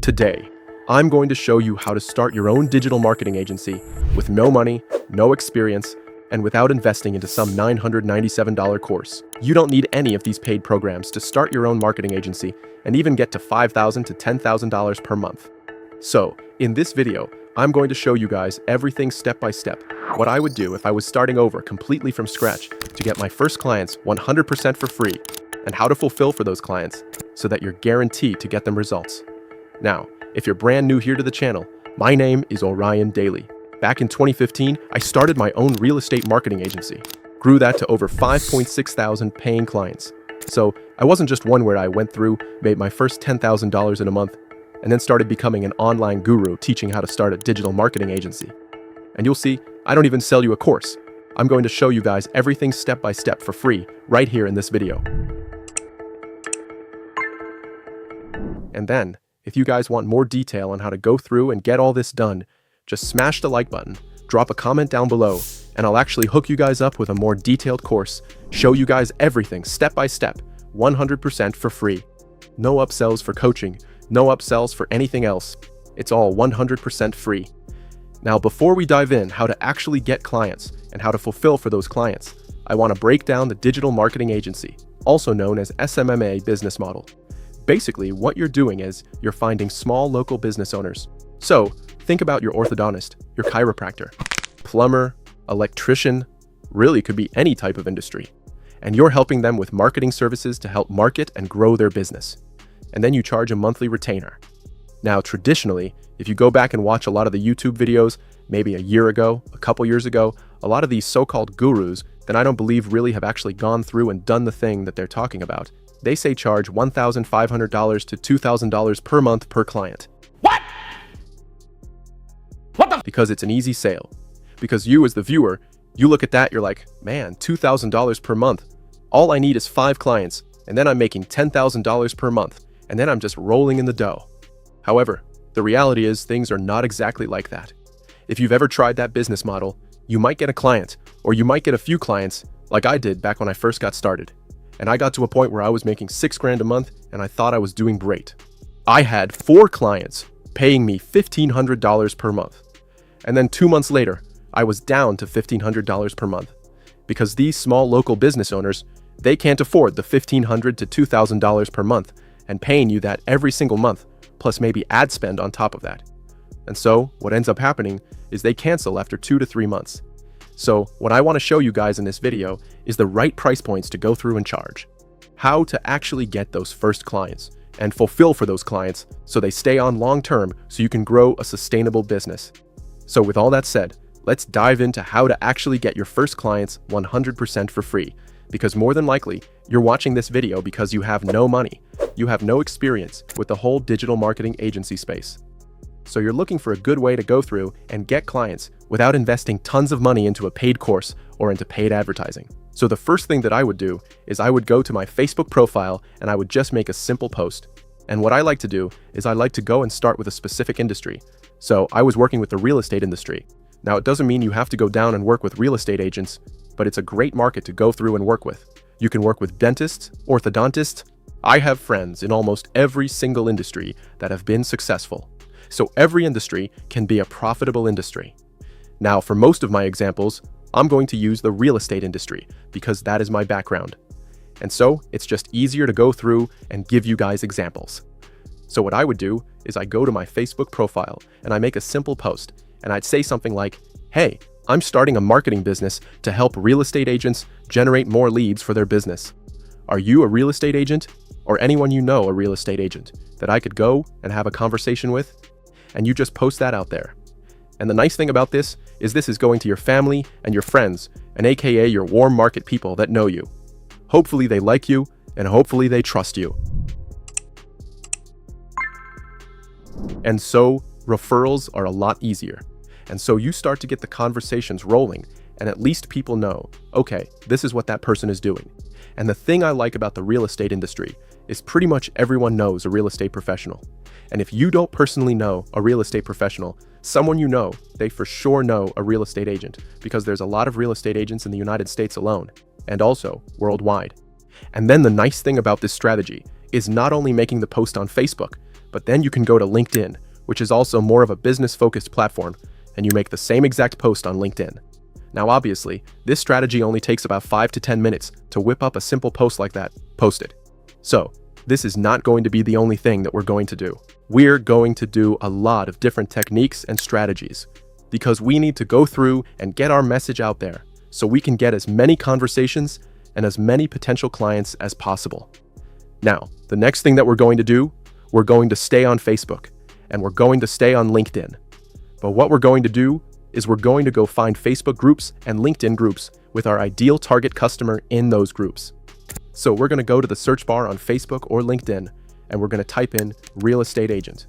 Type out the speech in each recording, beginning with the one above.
Today, I'm going to show you how to start your own digital marketing agency with no money, no experience, and without investing into some $997 course. You don't need any of these paid programs to start your own marketing agency and even get to $5,000 to $10,000 per month. So, in this video, I'm going to show you guys everything step by step, what I would do if I was starting over completely from scratch to get my first clients 100% for free, and how to fulfill for those clients so that you're guaranteed to get them results. Now, if you're brand new here to the channel, my name is Orien Zahabiya. Back in 2015, I started my own real estate marketing agency, grew that to over 5.6 thousand paying clients. So I wasn't just one where I went through, made my first $10,000 in a month, and then started becoming an online guru teaching how to start a digital marketing agency. And you'll see, I don't even sell you a course. I'm going to show you guys everything step by step for free right here in this video. And then, if you guys want more detail on how to go through and get all this done, just smash the like button, drop a comment down below, and I'll actually hook you guys up with a more detailed course, show you guys everything step by step, 100% for free. No upsells for coaching, no upsells for anything else. It's all 100% free. Now, before we dive in how to actually get clients and how to fulfill for those clients, I want to break down the digital marketing agency, also known as SMMA business model. Basically, what you're doing is you're finding small local business owners. So, think about your orthodontist, your chiropractor, plumber, electrician, really could be any type of industry. And you're helping them with marketing services to help market and grow their business. And then you charge a monthly retainer. Now, traditionally, if you go back and watch a lot of the YouTube videos, maybe a year ago, a couple years ago, a lot of these so-called gurus that I don't believe really have actually gone through and done the thing that they're talking about, they say charge $1,500 to $2,000 per month per client. What the? Because it's an easy sale. Because you as the viewer, you look at that, you're like, man, $2,000 per month. All I need is 5 clients, and then I'm making $10,000 per month, and then I'm just rolling in the dough. However, the reality is things are not exactly like that. If you've ever tried that business model, you might get a client, or you might get a few clients, like I did back when I first got started. And I got to a point where I was making $6 grand a month, and I thought I was doing great. I had 4 clients paying me $1,500 per month. And then 2 months later, I was down to $1,500 per month. Because these small local business owners, they can't afford the $1,500 to $2,000 per month, and paying you that every single month, plus maybe ad spend on top of that. And so, what ends up happening is they cancel after 2 to 3 months. So, what I want to show you guys in this video is the right price points to go through and charge. How to actually get those first clients and fulfill for those clients so they stay on long term so you can grow a sustainable business. So with all that said, let's dive into how to actually get your first clients 100% for free. Because more than likely, you're watching this video because you have no money, you have no experience with the whole digital marketing agency space. So you're looking for a good way to go through and get clients without investing tons of money into a paid course or into paid advertising. So the first thing that I would do is I would go to my Facebook profile and I would just make a simple post. And what I like to do is I like to go and start with a specific industry. So I was working with the real estate industry. Now it doesn't mean you have to go down and work with real estate agents, but it's a great market to go through and work with. You can work with dentists, orthodontists. I have friends in almost every single industry that have been successful. So every industry can be a profitable industry. Now, for most of my examples, I'm going to use the real estate industry because that is my background. And so it's just easier to go through and give you guys examples. So what I would do is I go to my Facebook profile and I make a simple post and I'd say something like, hey, I'm starting a marketing business to help real estate agents generate more leads for their business. Are you a real estate agent or anyone you know a real estate agent that I could go and have a conversation with? And you just post that out there. And the nice thing about this is going to your family and your friends, and aka your warm market people that know you. Hopefully they like you, and hopefully they trust you. And so, referrals are a lot easier. And so you start to get the conversations rolling, and at least people know, okay, this is what that person is doing. And the thing I like about the real estate industry is pretty much everyone knows a real estate professional. And if you don't personally know a real estate professional, someone you know, they for sure know a real estate agent because there's a lot of real estate agents in the United States alone, and also worldwide. And then the nice thing about this strategy is not only making the post on Facebook, But then you can go to LinkedIn, which is also more of a business-focused platform, and you make the same exact post on LinkedIn. Now obviously, this strategy only takes about 5 to 10 minutes to whip up a simple post like that, post it. So, this is not going to be the only thing that we're going to do. We're going to do a lot of different techniques and strategies because we need to go through and get our message out there so we can get as many conversations and as many potential clients as possible. Now, the next thing that we're going to do, we're going to stay on Facebook and we're going to stay on LinkedIn. But what we're going to do is we're going to go find Facebook groups and LinkedIn groups with our ideal target customer in those groups. So we're going to go to the search bar on Facebook or LinkedIn, and we're going to type in real estate agent.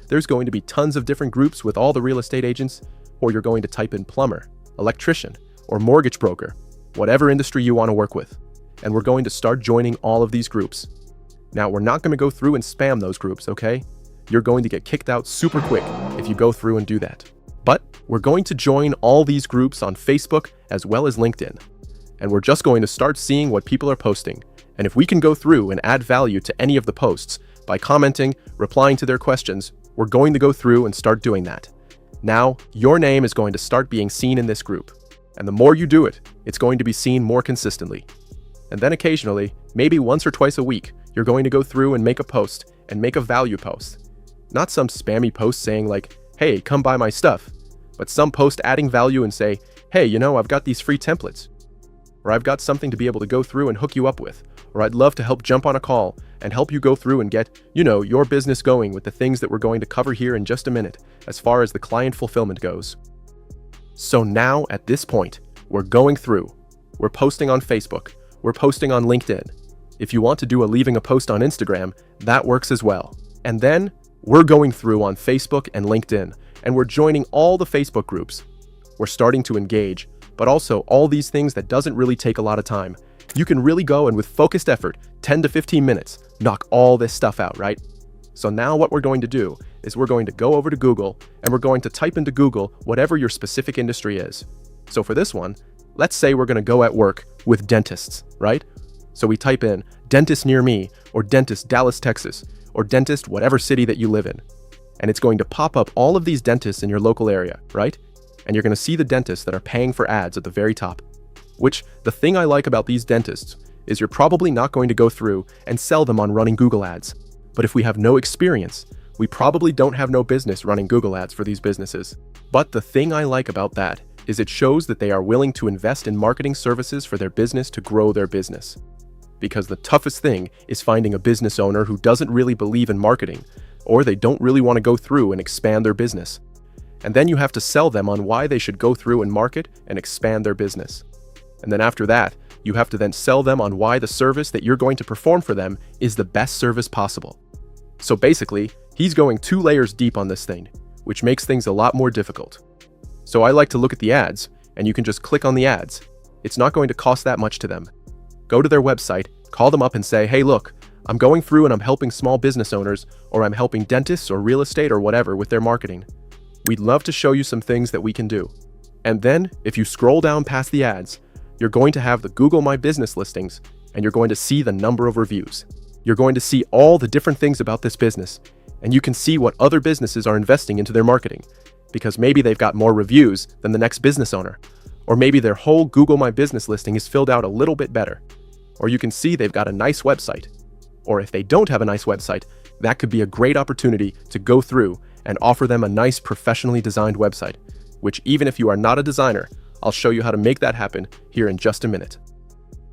There's going to be tons of different groups with all the real estate agents, or you're going to type in plumber, electrician, or mortgage broker, whatever industry you want to work with. And we're going to start joining all of these groups. Now, we're not going to go through and spam those groups, okay? You're going to get kicked out super quick if you go through and do that. But we're going to join all these groups on Facebook as well as LinkedIn. And we're just going to start seeing what people are posting. And if we can go through and add value to any of the posts by commenting, replying to their questions, we're going to go through and start doing that. Now, your name is going to start being seen in this group. And the more you do it, it's going to be seen more consistently. And then occasionally, maybe once or twice a week, you're going to go through and make a post and make a value post. Not some spammy post saying like, hey, come buy my stuff. But some post adding value and say, hey, I've got these free templates. Or I've got something to be able to go through and hook you up with. Or I'd love to help jump on a call and help you go through and get, your business going with the things that we're going to cover here in just a minute as far as the client fulfillment goes. So now at this point, we're going through. We're posting on Facebook. We're posting on LinkedIn. If you want to do leaving a post on Instagram, that works as well. And then we're going through on Facebook and LinkedIn, and we're joining all the Facebook groups. We're starting to engage, but also all these things that doesn't really take a lot of time. You can really go and with focused effort, 10 to 15 minutes, knock all this stuff out, right? So now what we're going to do is we're going to go over to Google and we're going to type into Google whatever your specific industry is. So for this one, let's say we're going to go at work with dentists, right? So we type in dentist near me or dentist Dallas, Texas, or dentist whatever city that you live in. And it's going to pop up all of these dentists in your local area, right? And you're going to see the dentists that are paying for ads at the very top. Which, the thing I like about these dentists is you're probably not going to go through and sell them on running Google ads. But if we have no experience, we probably don't have no business running Google ads for these businesses. But the thing I like about that is it shows that they are willing to invest in marketing services for their business to grow their business. Because the toughest thing is finding a business owner who doesn't really believe in marketing, or they don't really want to go through and expand their business. And then you have to sell them on why they should go through and market and expand their business. And then after that, you have to then sell them on why the service that you're going to perform for them is the best service possible. So basically, he's going 2 layers deep on this thing, which makes things a lot more difficult. So I like to look at the ads, and you can just click on the ads. It's not going to cost that much to them. Go to their website, call them up and say, hey look, I'm going through and I'm helping small business owners, or I'm helping dentists or real estate or whatever with their marketing. We'd love to show you some things that we can do. And then, if you scroll down past the ads, you're going to have the Google My Business listings, and you're going to see the number of reviews. You're going to see all the different things about this business, and you can see what other businesses are investing into their marketing, because maybe they've got more reviews than the next business owner, or maybe their whole Google My Business listing is filled out a little bit better, or you can see they've got a nice website. Or if they don't have a nice website, that could be a great opportunity to go through and offer them a nice professionally designed website, which even if you are not a designer, I'll show you how to make that happen here in just a minute.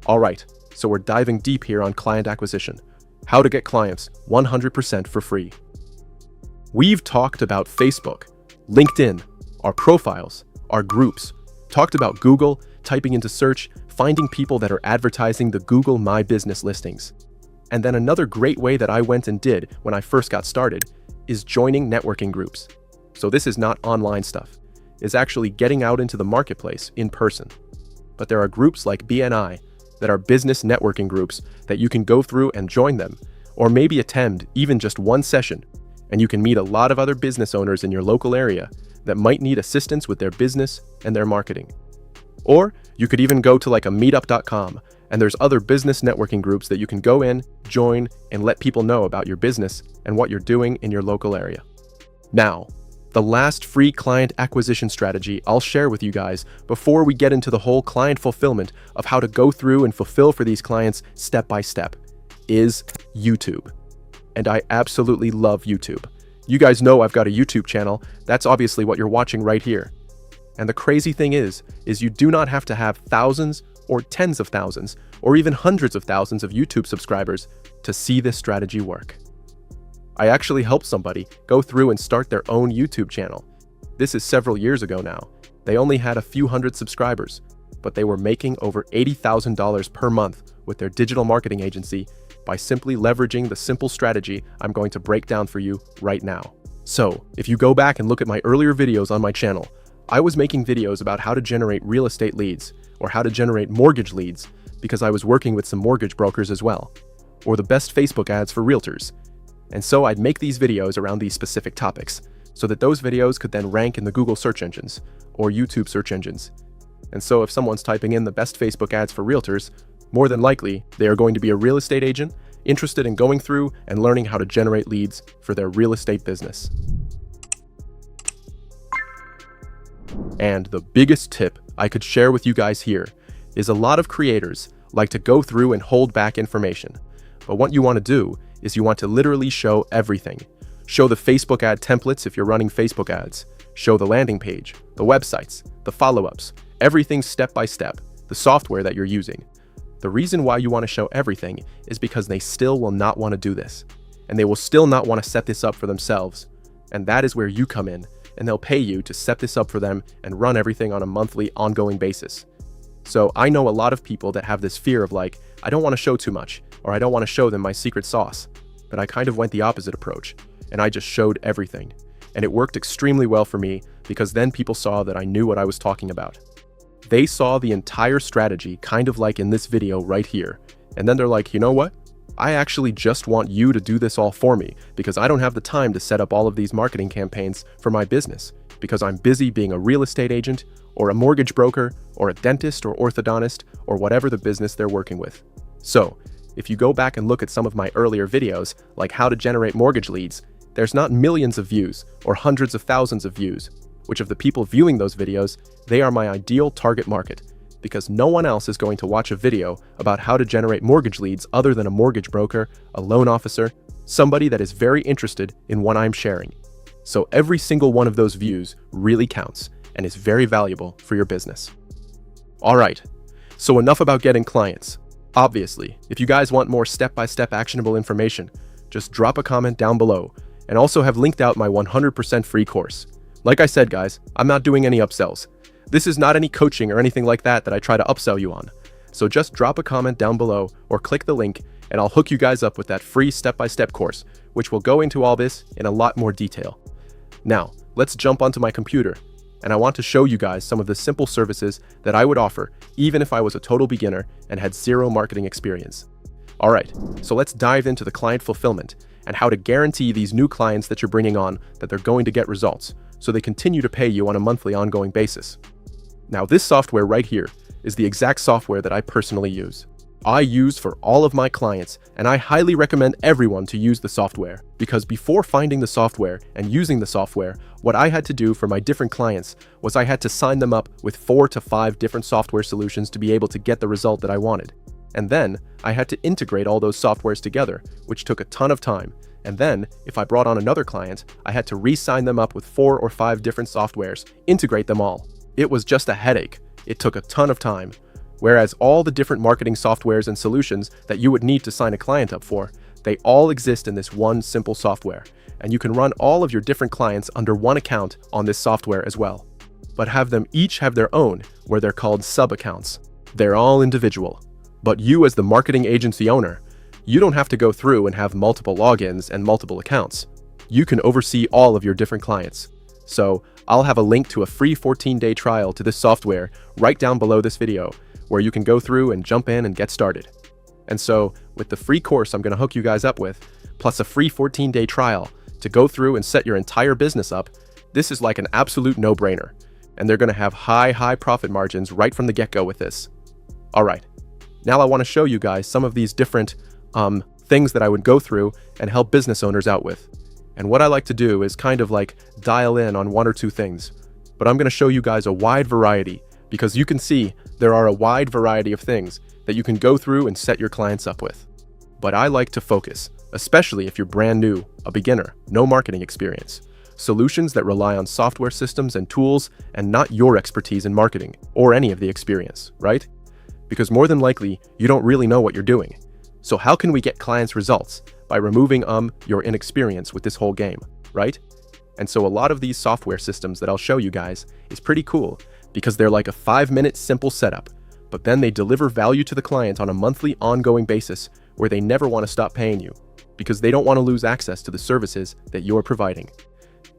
All right, so we're diving deep here on client acquisition, how to get clients 100% for free. We've talked about Facebook, LinkedIn, our profiles, our groups, talked about Google, typing into search, finding people that are advertising the Google My Business listings. And then another great way that I went and did when I first got started is joining networking groups. So this is not online stuff. It's actually getting out into the marketplace in person. But there are groups like BNI that are business networking groups that you can go through and join them, or maybe attend even just one session, and you can meet a lot of other business owners in your local area that might need assistance with their business and their marketing. Or you could even go to like a meetup.com And there's other business networking groups that you can go in, join, and let people know about your business and what you're doing in your local area. Now, the last free client acquisition strategy I'll share with you guys before we get into the whole client fulfillment of how to go through and fulfill for these clients step by step is YouTube. And I absolutely love YouTube. You guys know I've got a YouTube channel. That's obviously what you're watching right here. And the crazy thing is you do not have to have thousands or tens of thousands or even hundreds of thousands of YouTube subscribers to see this strategy work. I actually helped somebody go through and start their own YouTube channel. This is several years ago now. They only had a few hundred subscribers, but they were making over $80,000 per month with their digital marketing agency by simply leveraging the simple strategy I'm going to break down for you right now. So, if you go back and look at my earlier videos on my channel, I was making videos about how to generate real estate leads or how to generate mortgage leads because I was working with some mortgage brokers as well, or the best Facebook ads for realtors. And so I'd make these videos around these specific topics so that those videos could then rank in the Google search engines or YouTube search engines. And so if someone's typing in the best Facebook ads for realtors, more than likely they are going to be a real estate agent interested in going through and learning how to generate leads for their real estate business. And the biggest tip I could share with you guys here is a lot of creators like to go through and hold back information. But what you want to do is you want to literally show everything. Show the Facebook ad templates if you're running Facebook ads. Show the landing page, the websites, the follow-ups, everything step by step, the software that you're using. The reason why you want to show everything is because they still will not want to do this. And they will still not want to set this up for themselves. And that is where you come in, and they'll pay you to set this up for them and run everything on a monthly, ongoing basis. So I know a lot of people that have this fear of like, I don't want to show too much, or I don't want to show them my secret sauce. But I kind of went the opposite approach, and I just showed everything. And it worked extremely well for me because then people saw that I knew what I was talking about. They saw the entire strategy, kind of like in this video right here. And then they're like, you know what? I actually just want you to do this all for me because I don't have the time to set up all of these marketing campaigns for my business because I'm busy being a real estate agent or a mortgage broker or a dentist or orthodontist or whatever the business they're working with. So, if you go back and look at some of my earlier videos, like how to generate mortgage leads, there's not millions of views or hundreds of thousands of views, which of the people viewing those videos, they are my ideal target market, because no one else is going to watch a video about how to generate mortgage leads other than a mortgage broker, a loan officer, somebody that is very interested in what I'm sharing. So every single one of those views really counts and is very valuable for your business. All right, so enough about getting clients. Obviously, if you guys want more step-by-step actionable information, just drop a comment down below and also have linked out my 100% free course. Like I said, guys, I'm not doing any upsells. This is not any coaching or anything like that I try to upsell you on. So just drop a comment down below or click the link and I'll hook you guys up with that free step-by-step course, which will go into all this in a lot more detail. Now, let's jump onto my computer and I want to show you guys some of the simple services that I would offer even if I was a total beginner and had zero marketing experience. Alright, so let's dive into the client fulfillment and how to guarantee these new clients that you're bringing on that they're going to get results so they continue to pay you on a monthly ongoing basis. Now this software right here is the exact software that I personally use. I use for all of my clients, and I highly recommend everyone to use the software because before finding the software and using the software, what I had to do for my different clients was I had to sign them up with 4 to 5 different software solutions to be able to get the result that I wanted. And then I had to integrate all those softwares together, which took a ton of time. And then, if I brought on another client, I had to re-sign them up with 4 or 5 different softwares, integrate them all. It was just a headache. It took a ton of time. Whereas all the different marketing softwares and solutions that you would need to sign a client up for, they all exist in this one simple software. And you can run all of your different clients under one account on this software as well. But have them each have their own, where they're called sub-accounts. They're all individual. But you as the marketing agency owner, you don't have to go through and have multiple logins and multiple accounts. You can oversee all of your different clients. So I'll have a link to a free 14-day trial to this software right down below this video, where you can go through and jump in and get started. And so with the free course I'm going to hook you guys up with, plus a free 14-day trial to go through and set your entire business up, this is like an absolute no-brainer. And they're going to have high profit margins right from the get-go with this. All right, Now I want to show you guys some of these different things that I would go through and help business owners out with. And what I like to do is kind of like dial in on one or two things. But I'm going to show you guys a wide variety, because you can see there are a wide variety of things that you can go through and set your clients up with. But I like to focus, especially if you're brand new, a beginner, no marketing experience, solutions that rely on software systems and tools and not your expertise in marketing or any of the experience, right? Because more than likely, you don't really know what you're doing. So how can we get clients results? By removing your inexperience with this whole game, right? And so a lot of these software systems that I'll show you guys is pretty cool because they're like a 5-minute simple setup, but then they deliver value to the client on a monthly ongoing basis where they never want to stop paying you because they don't want to lose access to the services that you're providing.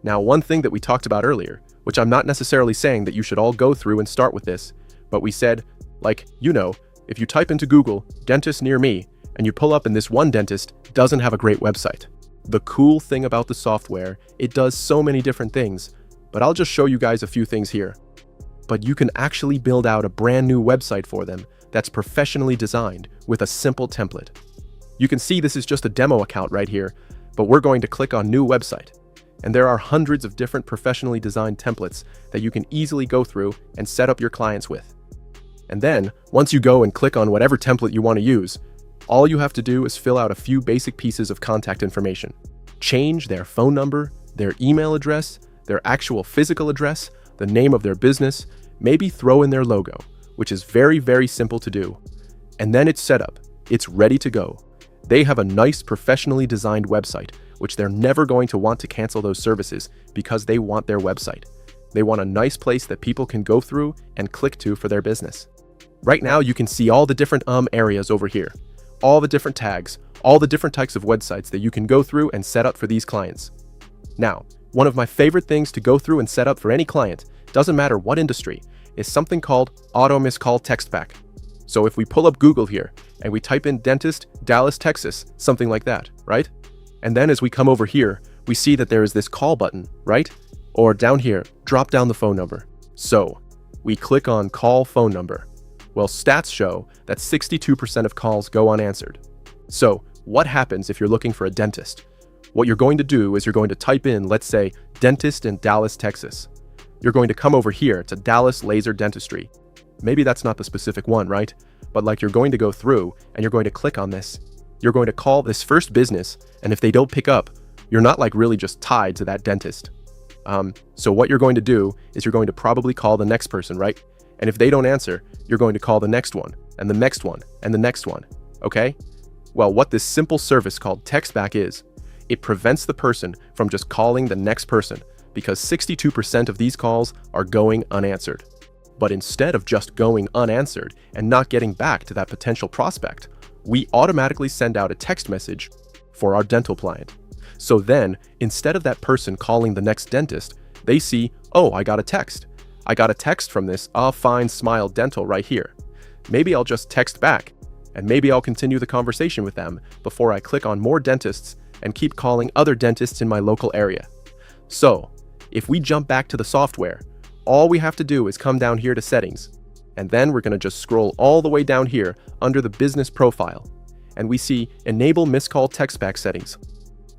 Now, one thing that we talked about earlier, which I'm not necessarily saying that you should all go through and start with this, but we said, like, if you type into Google, dentist near me, and you pull up and this one dentist doesn't have a great website. The cool thing about the software, it does so many different things, but I'll just show you guys a few things here. But you can actually build out a brand new website for them that's professionally designed with a simple template. You can see this is just a demo account right here, but we're going to click on New Website. And there are hundreds of different professionally designed templates that you can easily go through and set up your clients with. And then, once you go and click on whatever template you want to use, all you have to do is fill out a few basic pieces of contact information. Change their phone number, their email address, their actual physical address, the name of their business, maybe throw in their logo, which is very, very simple to do. And then it's set up. It's ready to go. They have a nice professionally designed website, which they're never going to want to cancel those services because they want their website. They want a nice place that people can go through and click to for their business. Right now, you can see all the different areas over here, all the different tags, all the different types of websites that you can go through and set up for these clients. Now, one of my favorite things to go through and set up for any client, doesn't matter what industry, is something called Auto Missed Call Text Back. So if we pull up Google here and we type in dentist, Dallas, Texas, something like that, right? And then as we come over here, we see that there is this call button, right? Or down here, drop down the phone number. So we click on call phone number. Well, stats show that 62% of calls go unanswered. So what happens if you're looking for a dentist? What you're going to do is you're going to type in, let's say, dentist in Dallas, Texas. You're going to come over here to Dallas Laser Dentistry. Maybe that's not the specific one, right? But like you're going to go through and you're going to click on this. You're going to call this first business, and if they don't pick up, you're not like really just tied to that dentist. So what you're going to do is you're going to probably call the next person, right? And if they don't answer, you're going to call the next one, and the next one, and the next one, okay? Well, what this simple service called Text Back is, it prevents the person from just calling the next person because 62% of these calls are going unanswered. But instead of just going unanswered and not getting back to that potential prospect, we automatically send out a text message for our dental client. So then, instead of that person calling the next dentist, they see, oh, I got a text. I got a text from this Fine Smile Dental right here. Maybe I'll just text back, and maybe I'll continue the conversation with them before I click on more dentists and keep calling other dentists in my local area. So, if we jump back to the software, all we have to do is come down here to settings, and then we're going to just scroll all the way down here under the business profile, and we see enable missed call text back settings.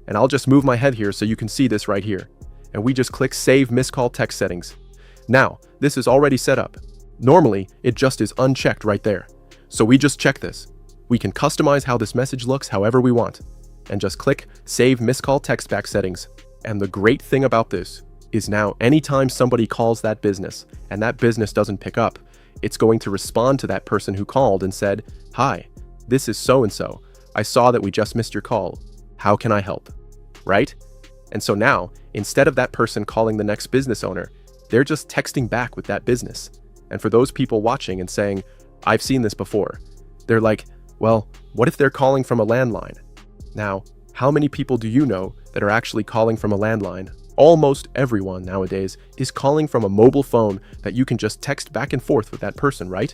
And I'll just move my head here so you can see this right here, and we just click save missed call text settings. Now, this is already set up. Normally, it just is unchecked right there. So we just check this. We can customize how this message looks however we want, and just click save missed call text back settings. And the great thing about this is now anytime somebody calls that business and that business doesn't pick up, it's going to respond to that person who called and said, "Hi, this is so-and-so. I saw that we just missed your call. How can I help?" Right? And so now, instead of that person calling the next business owner, they're just texting back with that business. And for those people watching and saying, "I've seen this before," they're like, well, what if they're calling from a landline? Now, how many people do you know that are actually calling from a landline? Almost everyone nowadays is calling from a mobile phone that you can just text back and forth with that person, right?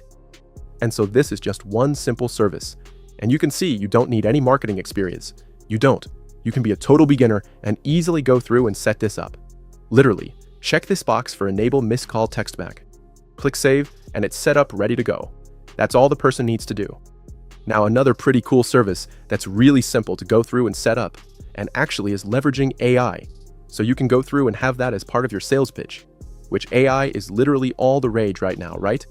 And so this is just one simple service. And you can see you don't need any marketing experience. You don't. You can be a total beginner and easily go through and set this up. Literally, check this box for enable missed call text back. Click save, and it's set up ready to go. That's all the person needs to do. Now, another pretty cool service that's really simple to go through and set up, and actually is leveraging AI. So you can go through and have that as part of your sales pitch, which AI is literally all the rage right now, right?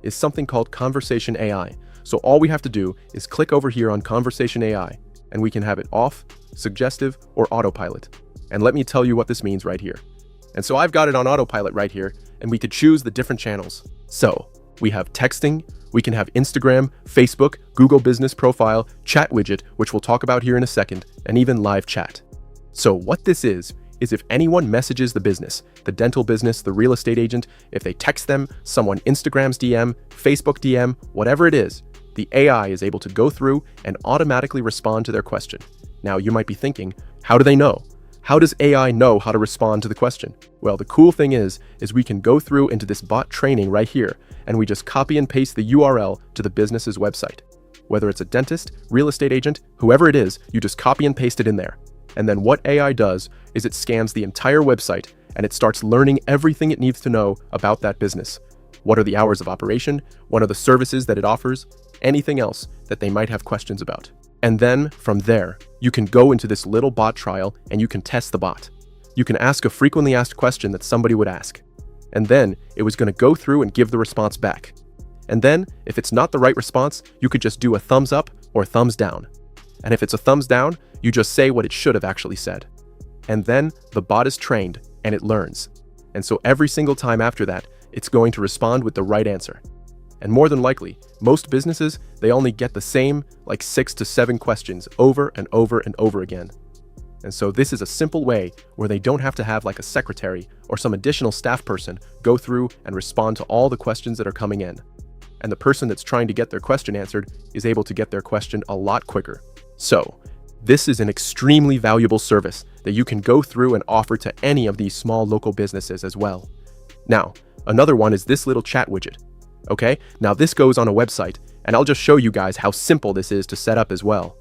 Is something called Conversation AI. So all we have to do is click over here on Conversation AI, and we can have it off, suggestive, or autopilot. And let me tell you what this means right here. And so I've got it on autopilot right here, and we could choose the different channels. So we have texting, we can have Instagram, Facebook, Google Business Profile, chat widget, which we'll talk about here in a second, and even live chat. So what this is if anyone messages the business, the dental business, the real estate agent, if they text them, someone Instagram's DM, Facebook DM, whatever it is, the AI is able to go through and automatically respond to their question. Now you might be thinking, how do they know? How does AI know how to respond to the question? Well, the cool thing is we can go through into this bot training right here, and we just copy and paste the URL to the business's website. Whether it's a dentist, real estate agent, whoever it is, you just copy and paste it in there. And then what AI does is it scans the entire website and it starts learning everything it needs to know about that business. What are the hours of operation? What are the services that it offers? Anything else that they might have questions about. And then from there, you can go into this little bot trial and you can test the bot. You can ask a frequently asked question that somebody would ask. And then it was going to go through and give the response back. And then if it's not the right response, you could just do a thumbs up or thumbs down. And if it's a thumbs down, you just say what it should have actually said. And then the bot is trained and it learns. And so every single time after that, it's going to respond with the right answer. And more than likely, most businesses, they only get the same 6 to 7 questions over and over and over again. And so this is a simple way where they don't have to have a secretary or some additional staff person go through and respond to all the questions that are coming in. And the person that's trying to get their question answered is able to get their question a lot quicker. So this is an extremely valuable service that you can go through and offer to any of these small local businesses as well. Now, another one is this little chat widget. Okay, now this goes on a website, and I'll just show you guys how simple this is to set up as well.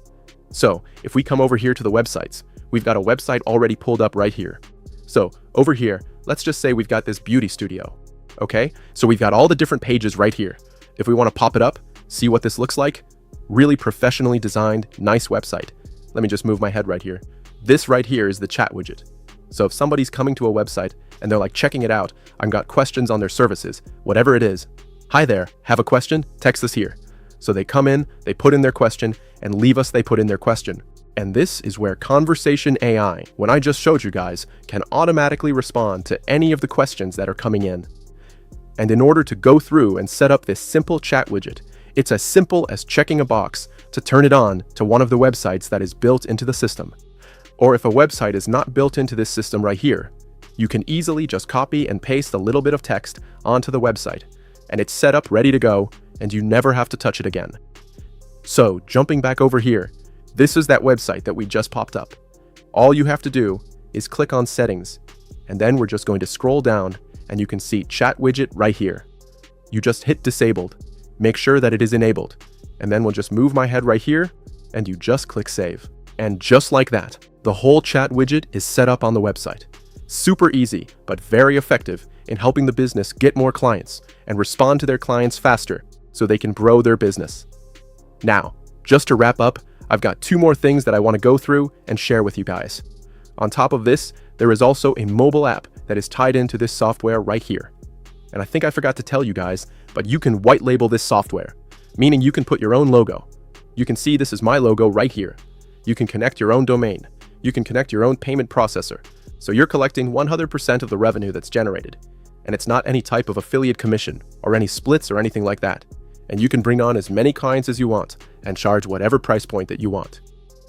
So if we come over here to the websites, we've got a website already pulled up right here. So over here, let's just say we've got this beauty studio. Okay, so we've got all the different pages right here. If we want to pop it up, see what this looks like, really professionally designed, nice website. Let me just move my head right here. This right here is the chat widget. So if somebody's coming to a website and they're checking it out, I've got questions on their services, whatever it is. Hi there, have a question? Text us here. So they come in, they put in their question, and leave us they put in their question. And this is where Conversation AI, when I just showed you guys, can automatically respond to any of the questions that are coming in. And in order to go through and set up this simple chat widget, it's as simple as checking a box to turn it on to one of the websites that is built into the system. Or if a website is not built into this system right here, you can easily just copy and paste a little bit of text onto the website, and it's set up ready to go, and you never have to touch it again. So, jumping back over here, this is that website that we just popped up. All you have to do is click on Settings, and then we're just going to scroll down, and you can see Chat Widget right here. You just hit Disabled, make sure that it is enabled, and then we'll just move my head right here, and you just click Save. And just like that, the whole chat widget is set up on the website. Super easy, but very effective in helping the business get more clients and respond to their clients faster so they can grow their business. Now, just to wrap up, I've got 2 more things that I want to go through and share with you guys. On top of this, there is also a mobile app that is tied into this software right here. And I think I forgot to tell you guys, but you can white label this software, meaning you can put your own logo. You can see this is my logo right here. You can connect your own domain. You can connect your own payment processor. So you're collecting 100% of the revenue that's generated. And it's not any type of affiliate commission or any splits or anything like that. And you can bring on as many clients as you want and charge whatever price point that you want.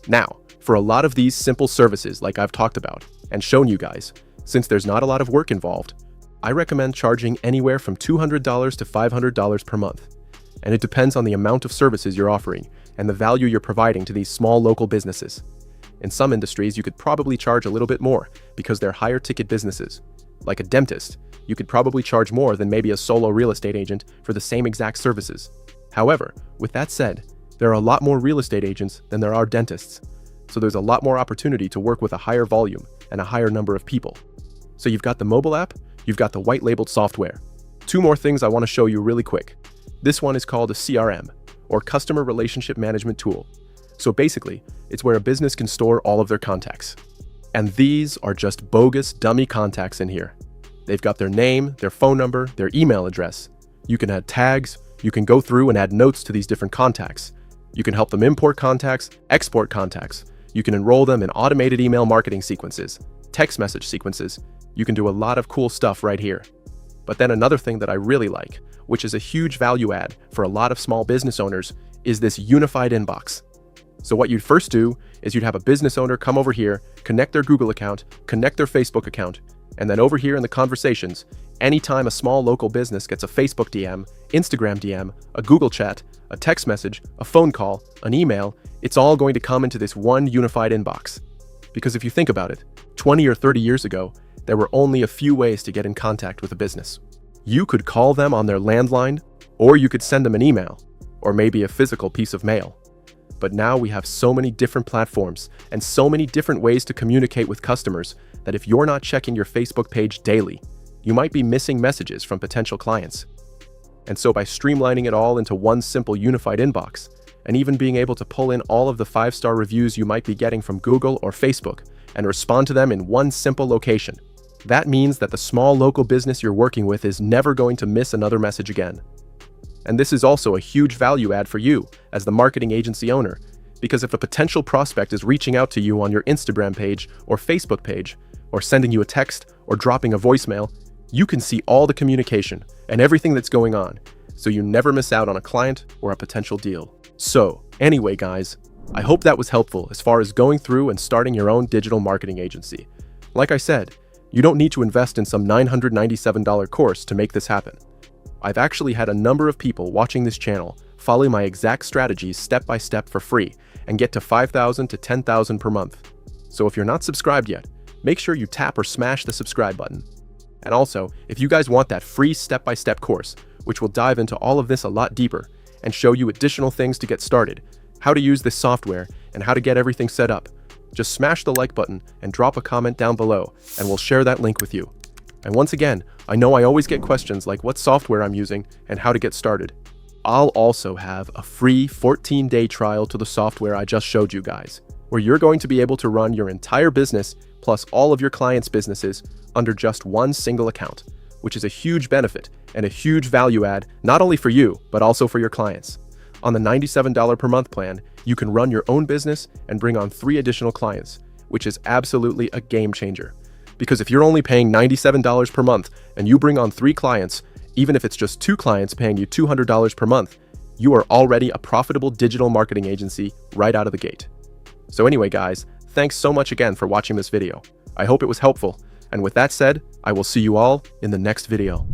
Now, for a lot of these simple services like I've talked about and shown you guys, since there's not a lot of work involved, I recommend charging anywhere from $200 to $500 per month. And it depends on the amount of services you're offering and the value you're providing to these small local businesses. In some industries, you could probably charge a little bit more because they're higher ticket businesses. Like a dentist, you could probably charge more than maybe a solo real estate agent for the same exact services. However, with that said, there are a lot more real estate agents than there are dentists. So there's a lot more opportunity to work with a higher volume and a higher number of people. So you've got the mobile app, you've got the white labeled software. 2 more things I want to show you really quick. This one is called a CRM, or customer relationship management tool. So basically, it's where a business can store all of their contacts. And these are just bogus dummy contacts in here. They've got their name, their phone number, their email address. You can add tags, you can go through and add notes to these different contacts. You can help them import contacts, export contacts. You can enroll them in automated email marketing sequences, text message sequences. You can do a lot of cool stuff right here. But then another thing that I really like, which is a huge value add for a lot of small business owners, is this unified inbox. So what you'd first do is you'd have a business owner come over here, connect their Google account, connect their Facebook account, and then over here in the conversations, anytime a small local business gets a Facebook DM, Instagram DM, a Google chat, a text message, a phone call, an email, it's all going to come into this one unified inbox. Because if you think about it, 20 or 30 years ago, there were only a few ways to get in contact with a business. You could call them on their landline, or you could send them an email, or maybe a physical piece of mail. But now we have so many different platforms and so many different ways to communicate with customers that if you're not checking your Facebook page daily, you might be missing messages from potential clients. And so by streamlining it all into one simple unified inbox, and even being able to pull in all of the 5-star reviews you might be getting from Google or Facebook and respond to them in one simple location, that means that the small local business you're working with is never going to miss another message again. And this is also a huge value add for you as the marketing agency owner, because if a potential prospect is reaching out to you on your Instagram page or Facebook page, or sending you a text or dropping a voicemail, you can see all the communication and everything that's going on, so you never miss out on a client or a potential deal. So, anyway guys, I hope that was helpful as far as going through and starting your own digital marketing agency. Like I said, you don't need to invest in some $997 course to make this happen. I've actually had a number of people watching this channel follow my exact strategies step by step for free and get to $5,000 to $10,000 per month. So if you're not subscribed yet, make sure you tap or smash the subscribe button. And also, if you guys want that free step-by-step course, which will dive into all of this a lot deeper and show you additional things to get started, how to use this software, and how to get everything set up, just smash the like button and drop a comment down below, and we'll share that link with you. And once again, I know I always get questions like what software I'm using and how to get started. I'll also have a free 14-day trial to the software I just showed you guys, where you're going to be able to run your entire business plus all of your clients' businesses under just one single account, which is a huge benefit and a huge value add not only for you, but also for your clients. On the $97 per month plan, you can run your own business and bring on 3 additional clients, which is absolutely a game changer. Because if you're only paying $97 per month and you bring on 3 clients, even if it's just 2 clients paying you $200 per month, you are already a profitable digital marketing agency right out of the gate. So anyway guys, thanks so much again for watching this video. I hope it was helpful. And with that said, I will see you all in the next video.